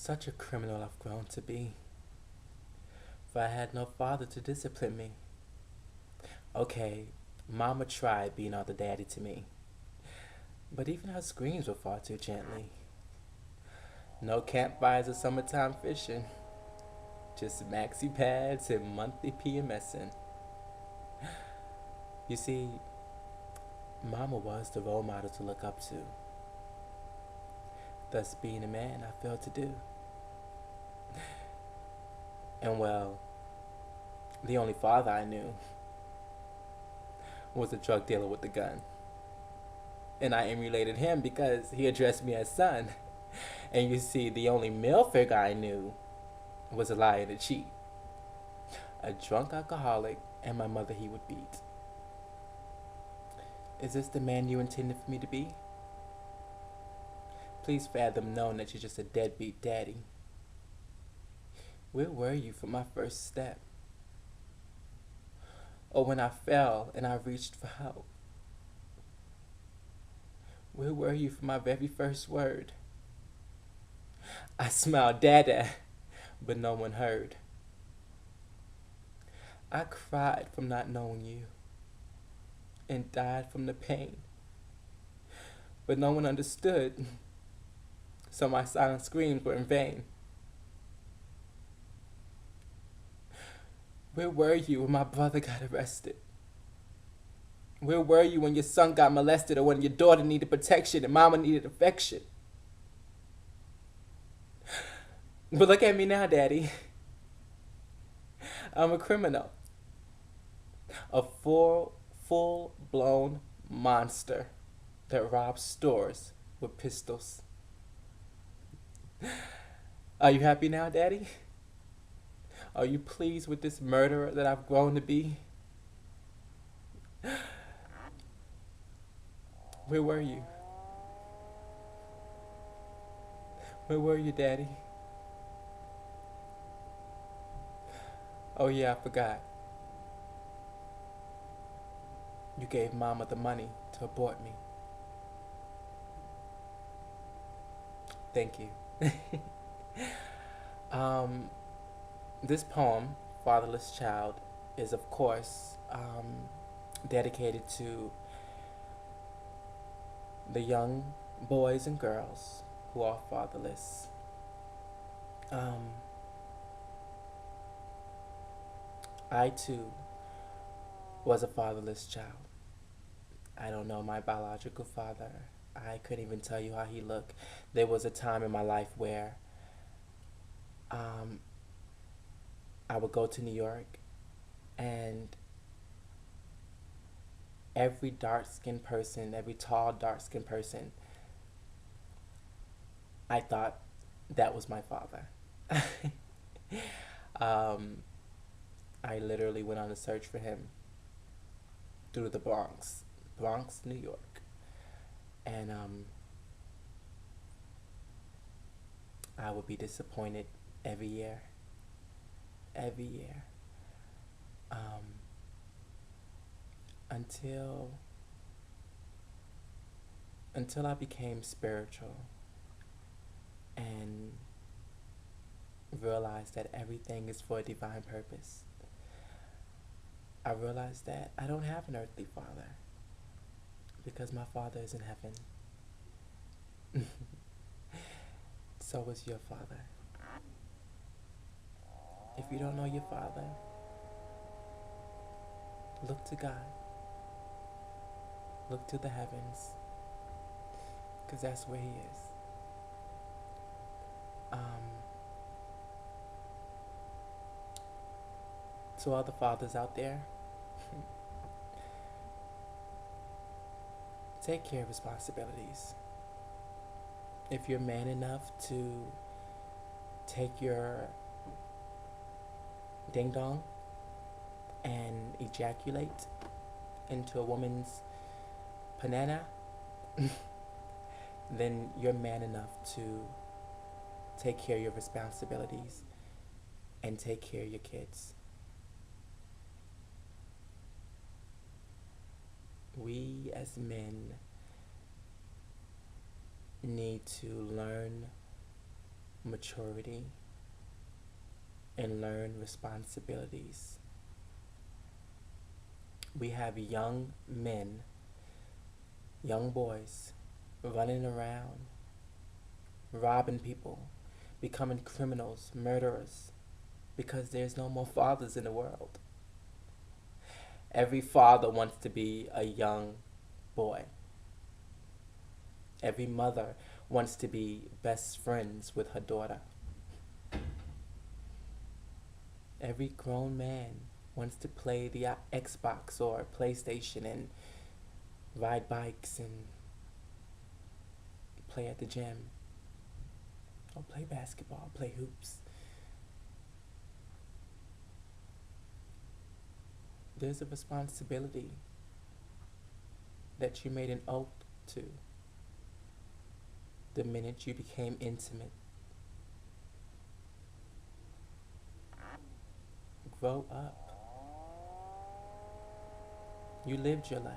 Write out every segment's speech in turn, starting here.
Such a criminal I've grown to be, for I had no father to discipline me. Okay, Mama tried being all the daddy to me, but even her screams were far too gently. No campfires or summertime fishing, just maxi pads and monthly PMSing. You see, Mama was the role model to look up to, thus being a man I failed to do. And well, the only father I knew was a drug dealer with a gun. And I emulated him because he addressed me as son. And you see, the only male figure I knew was a liar and a cheat, a drunk alcoholic, and my mother he would beat. Is this the man you intended for me to be? Please fathom knowing that you're just a deadbeat daddy. Where were you for my first step? Or when I fell and I reached for help? Where were you for my very first word? I smiled dada, but no one heard. I cried from not knowing you and died from the pain, but no one understood, so my silent screams were in vain. Where were you when my brother got arrested? Where were you when your son got molested or when your daughter needed protection and mama needed affection? But look at me now, Daddy. I'm a criminal. A full-blown monster that robs stores with pistols. Are you happy now, Daddy? Are you pleased with this murderer that I've grown to be? Where were you? Where were you, Daddy? Oh yeah, I forgot. You gave Mama the money to abort me. Thank you. um, this poem, Fatherless Child, is of course dedicated to the young boys and girls who are fatherless. Um, I too was a fatherless child. I don't know my biological father. I couldn't even tell you how he looked. There was a time in my life where um, I would go to New York and every dark-skinned person, every tall, dark-skinned person, I thought that was my father. um, I literally went on a search for him through the Bronx, New York. And I would be disappointed every year. Every year. Until I became spiritual and realized that everything is for a divine purpose. I realized that I don't have an earthly father because my father is in heaven. So is your father. If you don't know your father, look to God. Look to the heavens, because that's where he is. To all the fathers out there, take care of responsibilities. If you're man enough to take your ding dong and ejaculate into a woman's banana, then you're man enough to take care of your responsibilities and take care of your kids. We as men need to learn maturity, and learn responsibilities. We have young men, young boys, running around, robbing people, becoming criminals, murderers, because there's no more fathers in the world. Every father wants to be a young boy. Every mother wants to be best friends with her daughter. Every grown man wants to play the Xbox or PlayStation and ride bikes and play at the gym or play basketball, play hoops. There's a responsibility that you made an oath to the minute you became intimate. Grow up. You lived your life.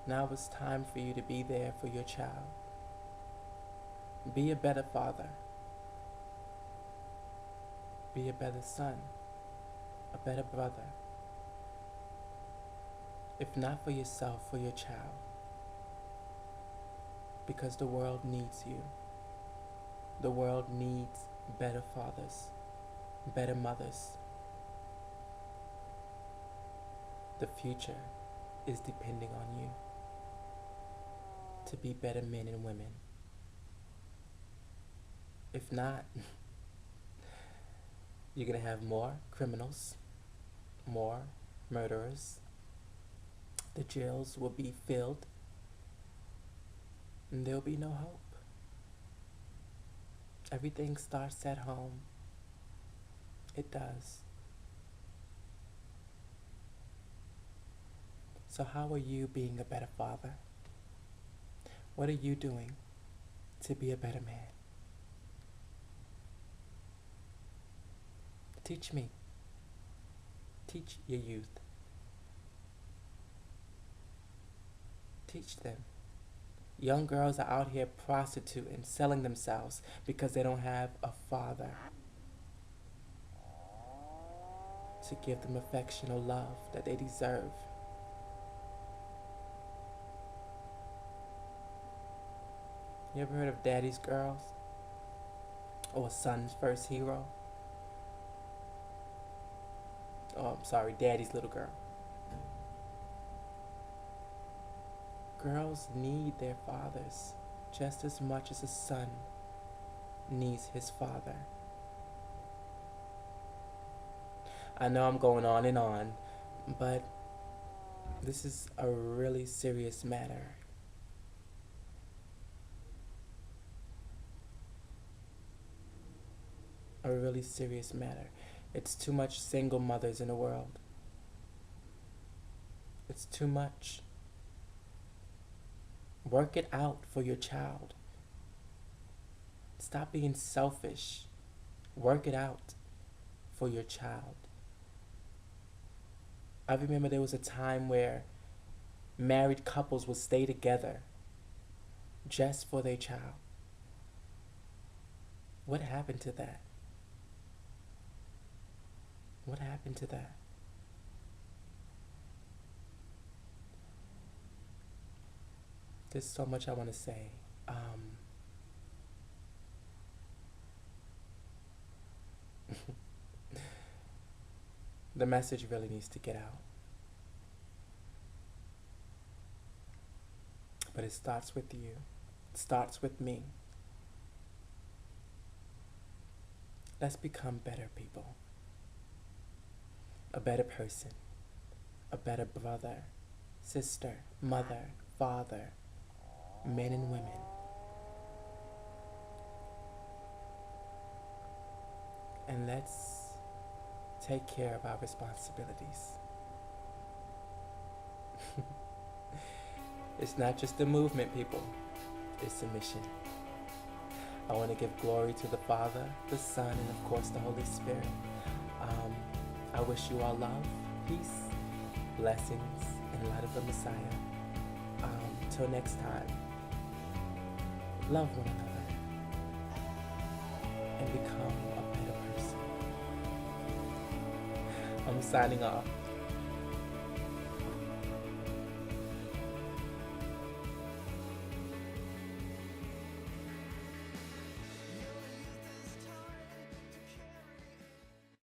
Now it's time for you to be there for your child. Be a better father. Be a better son. A better brother. If not for yourself, for your child. Because the world needs you. The world needs better fathers, better mothers. The future is depending on you to be better men and women. If not, you're going to have more criminals, more murderers. The jails will be filled, and there'll be no hope. Everything starts at home. It does. So how are you being a better father? What are you doing to be a better man? Teach me. Teach your youth. Teach them. Young girls are out here prostituting, selling themselves because they don't have a father to give them affection or love that they deserve. You ever heard of Daddy's Girls? Or Son's First Hero? Oh, I'm sorry, Daddy's Little Girl. Girls need their fathers just as much as a son needs his father. I know I'm going on, but this is a really serious matter. A really serious matter. It's too much single mothers in the world. It's too much. Work it out for your child. Stop being selfish. Work it out for your child. I remember there was a time where married couples would stay together just for their child. What happened to that? What happened to that? There's so much I want to say. The message really needs to get out. But it starts with you. It starts with me. Let's become better people. A better person. A better brother, sister, mother, father, men and women. And let's take care of our responsibilities. It's not just a movement, people. It's a mission. I want to give glory to the Father, the Son, and of course the Holy Spirit. I wish you all love, peace, blessings, and light of the Messiah. Till next time, love one another. become a better person. I'm signing off.